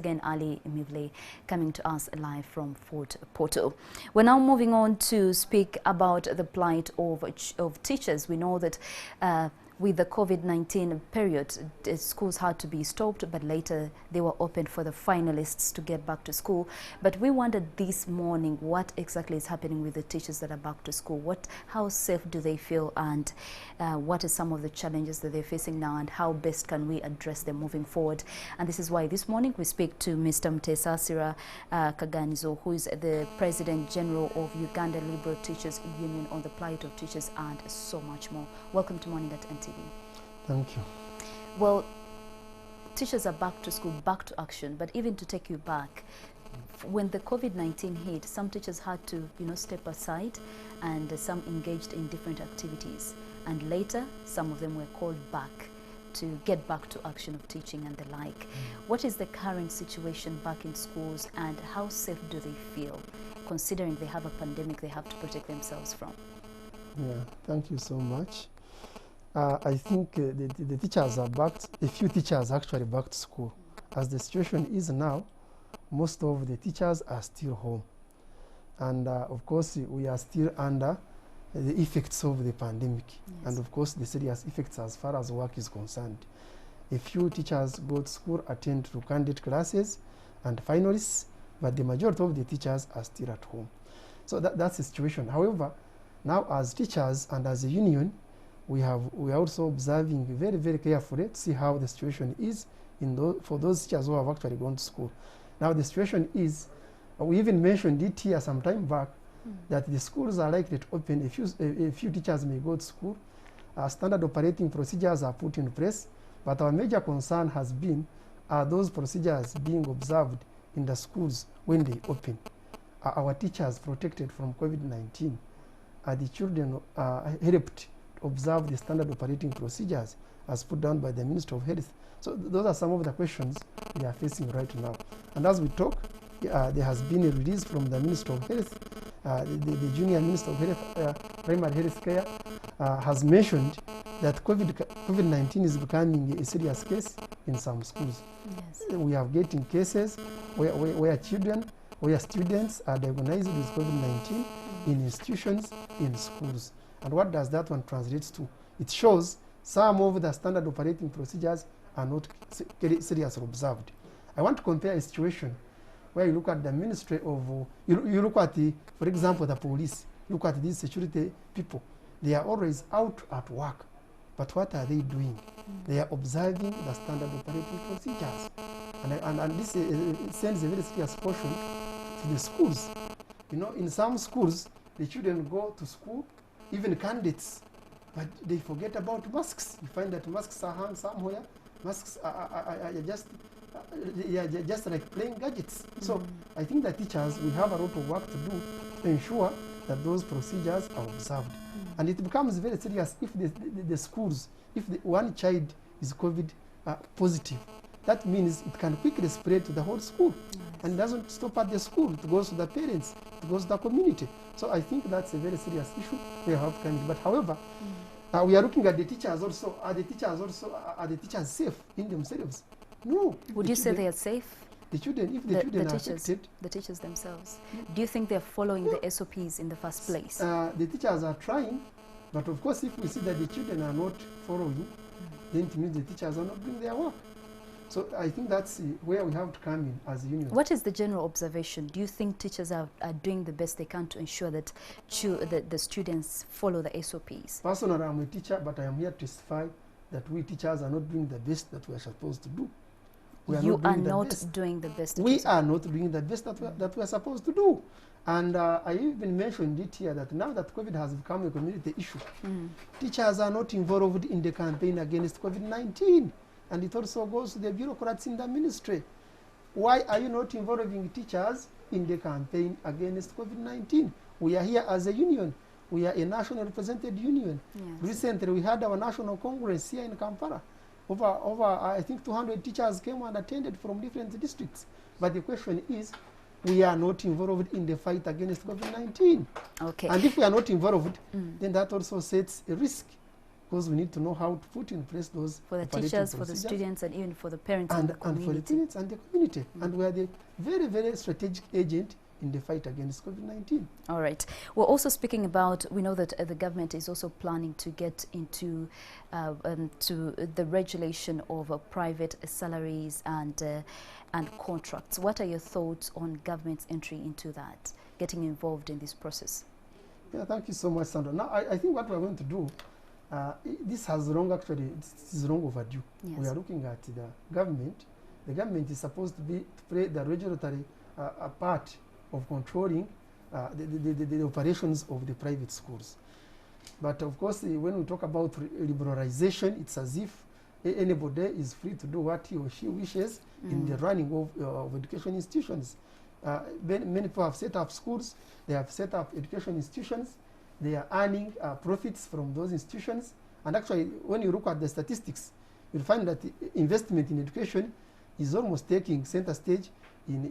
again Ali Mivle, coming to us live from Fort Portal. We're now moving on to speak about the plight of teachers. We know that with the COVID-19 period, the schools had to be stopped, but later they were opened for the finalists to get back to school. But we wondered this morning what exactly is happening with the teachers that are back to school. How safe do they feel, and what are some of the challenges that they're facing now, and how best can we address them moving forward? And this is why this morning we speak to Mr. Mutesasira Kaganizo, who is the President General of Uganda Liberal Teachers Union, on the plight of teachers and so much more. Welcome to Morning at NTV. Thank you. Well, teachers are back to school, back to action, but even to take you back, when the COVID-19 hit, some teachers had to, step aside, and some engaged in different activities. And later, some of them were called back to get back to action of teaching and the like. What is the current situation back in schools, and how safe do they feel, considering they have a pandemic they have to protect themselves from? Yeah, thank you so much. I think the teachers are back. A few teachers actually back to school. As the situation is now, most of the teachers are still home. And of course, we are still under the effects of the pandemic. Yes. And of course, the serious effects as far as work is concerned. A few teachers go to school, attend to candidate classes and finalists, but the majority of the teachers are still at home. So that's the situation. However, now as teachers and as a union, we are also observing very, very carefully to see how the situation is for those teachers who have actually gone to school. Now the situation is, we even mentioned it here some time back, that the schools are likely to open. A few teachers may go to school. Standard operating procedures are put in place, but our major concern has been, are those procedures being observed in the schools when they open? Are our teachers protected from COVID-19? Are the children helped observe the standard operating procedures as put down by the Minister of Health? So those are some of the questions we are facing right now. And as we talk, there has been a release from the Minister of Health. The Junior Minister of Health, Primary Health Care, has mentioned that COVID-19 is becoming a serious case in some schools. Yes. We are getting cases where students are diagnosed with COVID-19 in institutions, in schools. And what does that one translate to? It shows some of the standard operating procedures are not seriously observed. I want to compare a situation where you look at the Ministry of, you look at for example, the police, look at these security people. They are always out at work. But what are they doing? They are observing the standard operating procedures. And this sends a very serious caution to the schools. In some schools, the children go to school, even candidates, but they forget about masks. You find that masks are hung somewhere. Masks are just like playing gadgets. So I think that teachers, we have a lot of work to do to ensure that those procedures are observed. And it becomes very serious if the schools, if one child is COVID positive. That means it can quickly spread to the whole school. Yes. And it doesn't stop at the school. It goes to the parents. It goes to the community. So I think that's a very serious issue we have to handle. But however, we are looking at the teachers also. Are the teachers safe in themselves? No. Would you say they are safe? The children, if the children are affected. The teachers themselves. Do you think they're following the SOPs in the first place? The teachers are trying, but of course if we see that the children are not following, then it means the teachers are not doing their work. So I think that's where we have to come in as a union. What is the general observation? Do you think teachers are doing the best they can to ensure that the students follow the SOPs? Personally, I'm a teacher, but I am here to testify that we teachers are not doing the best that we are supposed to do. You are not doing the best. We are not doing the best that we are supposed to do. And I even mentioned it here that now that COVID has become a community issue, teachers are not involved in the campaign against COVID-19. And it also goes to the bureaucrats in the ministry. Why are you not involving teachers in the campaign against COVID-19? We are here as a union. We are a national represented union. Yes. Recently, we had our national congress here in Kampala. Over I think 200 teachers came and attended from different districts. But the question is, we are not involved in the fight against COVID-19. Okay. And if we are not involved, then that also sets a risk because we need to know how to put in place those for the operating teachers, for the procedures students, and even for the parents and the and for the community. parents and the community. And we are the very, very strategic agent in the fight against COVID-19. All right. We're also speaking about, we know that the government is also planning to get into to the regulation of private salaries and contracts. What are your thoughts on government's entry into that, getting involved in this process? Yeah, thank you so much, Sandra. Now, I think what we're going to do, this has long, actually, it is long overdue. Yes. We are looking at the government. The government is supposed to play the regulatory part of controlling the operations of the private schools. But of course, when we talk about liberalization, it's as if anybody is free to do what he or she wishes in the running of education institutions. Many people have set up schools, they have set up education institutions, they are earning profits from those institutions. And actually, when you look at the statistics, you'll find that investment in education is almost taking center stage on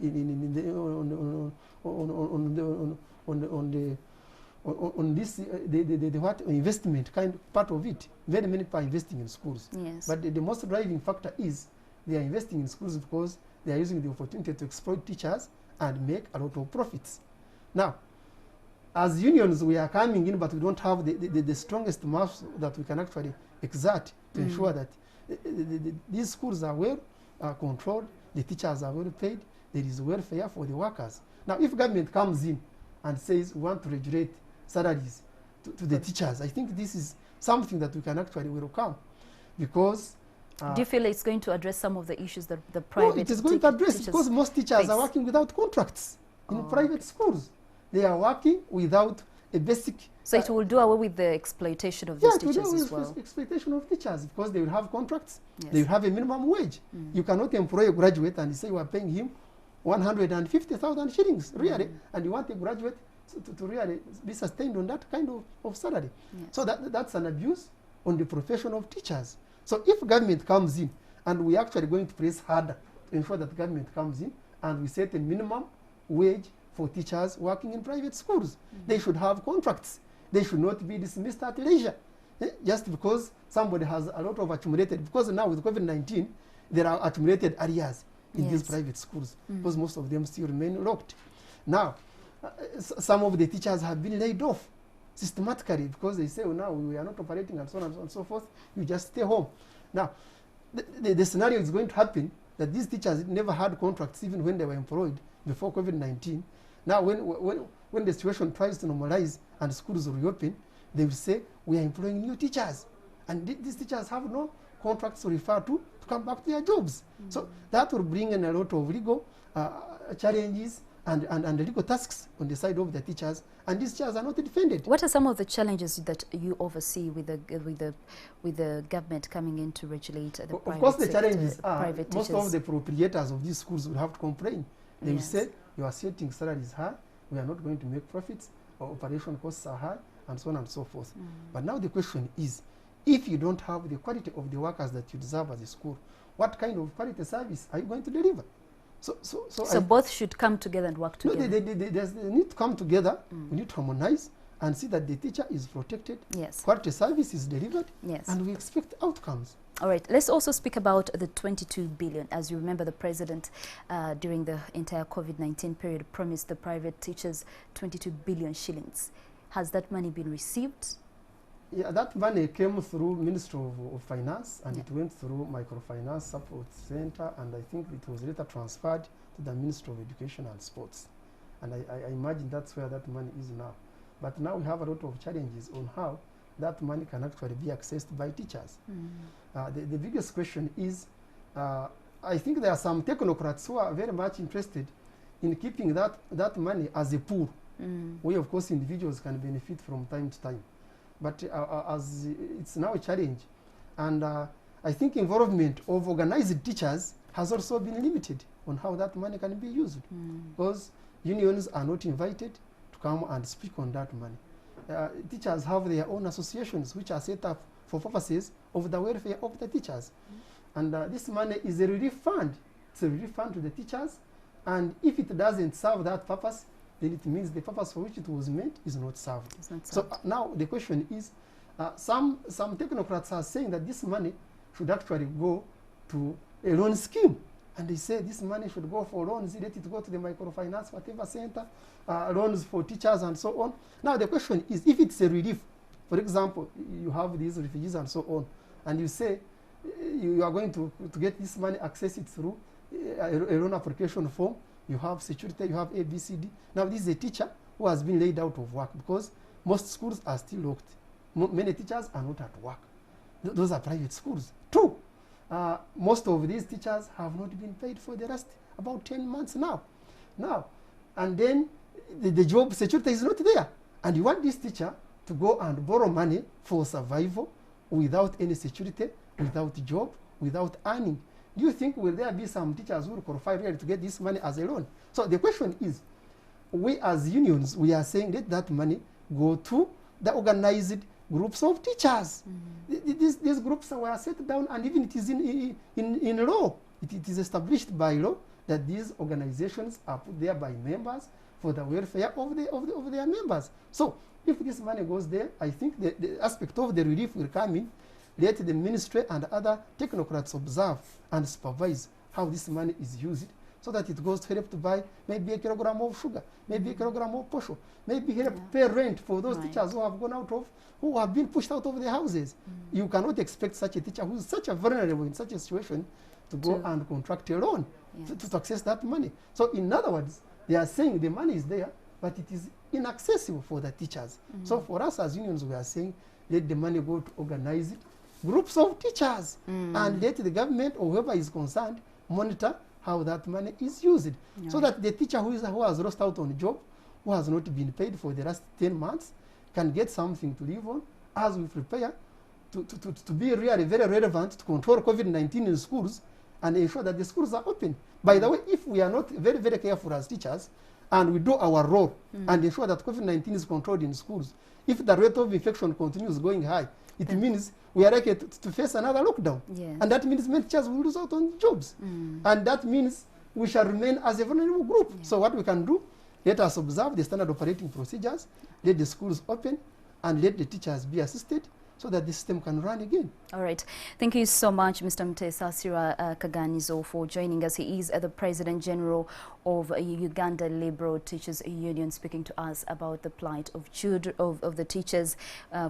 this what investment kind of part of it. Very many people are investing in schools. Yes. But the most driving factor is they are investing in schools because they are using the opportunity to exploit teachers and make a lot of profits. Now, as unions, we are coming in, but we don't have the strongest muscle that we can actually exert to ensure that these schools are well controlled, the teachers are well paid, there is welfare for the workers. Now, if government comes in and says we want to regulate salaries to the teachers, I think this is something that we can actually welcome, because do you feel it's going to address some of the issues that the private it is going to address, because most teachers are working without contracts in private schools. They are working without a basic... So it will do away with the exploitation of these teachers as well? Yeah, exploitation of teachers, because they will have contracts, yes. they will have a minimum wage. You cannot employ a graduate and say you are paying him 150,000 shillings, really, and you want a graduate to really be sustained on that kind of salary. Yes. So that's an abuse on the profession of teachers. So if government comes in, and we are actually going to press harder to ensure that government comes in, and we set a minimum wage for teachers working in private schools. They should have contracts. They should not be dismissed at leisure. Just because somebody has a lot of accumulated, because now with COVID-19, there are accumulated arrears in these private schools, because most of them still remain locked. Now, some of the teachers have been laid off systematically because they say, oh, now we are not operating and so on and so forth, you just stay home. Now, the scenario is going to happen that these teachers never had contracts even when they were employed before COVID-19. Now, when the situation tries to normalize and schools reopen, they will say, we are employing new teachers. And these teachers have no contracts to refer to come back to their jobs. So that will bring in a lot of legal challenges and legal tasks on the side of the teachers, and these teachers are not defended. What are some of the challenges that you oversee with the government coming in to regulate the private sector? Of course, the challenges are most teachers? of the proprietors of these schools will have to complain. They will say, you are setting salaries high, we are not going to make profits, or operation costs are high, and so on and so forth. But now the question is, if you don't have the quality of the workers that you deserve as a school, what kind of quality service are you going to deliver? So both should come together and work together. No, they need to come together. We need to harmonize and see that the teacher is protected, yes, quality service is delivered, yes, and we expect outcomes. All right, let's also speak about the 22 billion. As you remember, the president during the entire COVID-19 period promised the private teachers 22 billion shillings. Has that money been received? Yeah, that money came through Ministry of Finance, and it went through Microfinance Support Center, and I think it was later transferred to the Ministry of Education and Sports. And I imagine that's where that money is now. But now we have a lot of challenges on how that money can actually be accessed by teachers. The biggest question is, I think there are some technocrats who are very much interested in keeping that money as a pool, where of course individuals can benefit from time to time. But as it's now a challenge, and I think involvement of organized teachers has also been limited on how that money can be used, because unions are not invited to come and speak on that money. Teachers have their own associations which are set up for purposes of the welfare of the teachers. And this money is a relief fund. It's a relief fund to the teachers, and if it doesn't serve that purpose, then it means the purpose for which it was meant is not served. It's not served. So now the question is, Some technocrats are saying that this money should actually go to a loan scheme. And they say this money should go for loans, let it go to the microfinance, whatever center, loans for teachers and so on. Now the question is, if it's a relief, for example, you have these refugees and so on, and you say you are going to get this money, access it through a loan application form, you have security, you have A, B, C, D. Now this is a teacher who has been laid out of work because most schools are still locked. Many teachers are not at work. Those are private schools. Two, most of these teachers have not been paid for the last about 10 months now. And then the job security is not there. And you want this teacher to go and borrow money for survival without any security, without job, without earning. Do you think will there be some teachers who will qualify really to get this money as a loan? So the question is, we as unions, we are saying let that money go to the organized groups of teachers. These groups were set down, and even it is in law. It is established by law that these organizations are put there by members for the welfare of their members. So if this money goes there, I think the aspect of the relief will come in. Let the ministry and other technocrats observe and supervise how this money is used, so that it goes to help to buy maybe a kilogram of sugar, maybe a kilogram of posho, maybe help pay rent for those teachers who have gone out of, who have been pushed out of their houses. You cannot expect such a teacher who is such a vulnerable in such a situation to go and contract a loan to access that money. So in other words, they are saying the money is there, but it is inaccessible for the teachers. So for us as unions, we are saying let the money go to organize it, groups of teachers, and let the government or whoever is concerned monitor how that money is used, so that the teacher who has lost out on a job, who has not been paid for the last 10 months, can get something to live on as we prepare to be really very relevant to control COVID-19 in schools and ensure that the schools are open. By the way, if we are not very, very careful as teachers and we do our role and ensure that COVID-19 is controlled in schools, if the rate of infection continues going high, it means we are likely to face another lockdown. And that means many teachers will lose out on jobs. And that means we shall remain as a vulnerable group. So what we can do, let us observe the standard operating procedures, let the schools open, and let the teachers be assisted so that the system can run again. All right. Thank you so much, Mr. Mutesasira Kaganizo, for joining us. He is the President General of Uganda Liberal Teachers Union, speaking to us about the plight of children, of the teachers,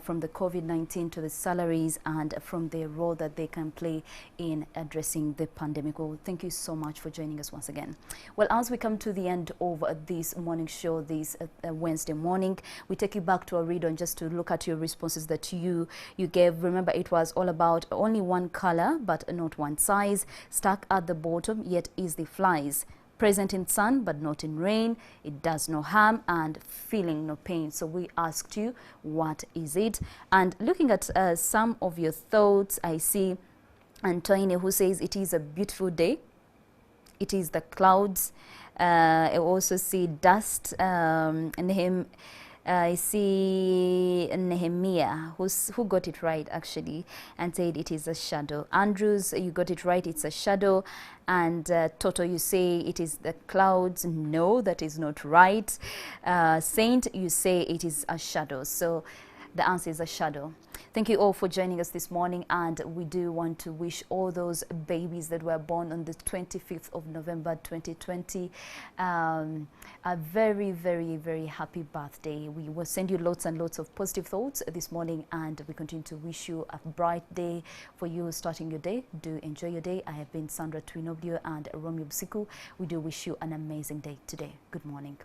from the COVID-19 to the salaries and from the role that they can play in addressing the pandemic. Well, thank you so much for joining us once again. Well, as we come to the end of this morning show, this Wednesday morning, we take you back to our read on just to look at your responses that you gave. Remember, it was all about only one color but not one size. Stuck at the bottom, yet easily flies. Present in sun but not in rain. It does no harm and feeling no pain. So we asked you, what is it? And looking at some of your thoughts, I see Antoine who says it is a beautiful day. It is the clouds. I also see dust. I see Nehemiah, who got it right actually, and said it is a shadow. Andrews, you got it right, it's a shadow. And Toto, you say it is the clouds. No, that is not right. Saint, you say it is a shadow. So the answer is a shadow. Thank you all for joining us this morning, and we do want to wish all those babies that were born on the 25th of November 2020 a very, very, very happy birthday. We will send you lots and lots of positive thoughts this morning, and we continue to wish you a bright day for you starting your day. Do enjoy your day. I have been Sandra Twinoblio and Romeo Bsiku. We do wish you an amazing day today. Good morning.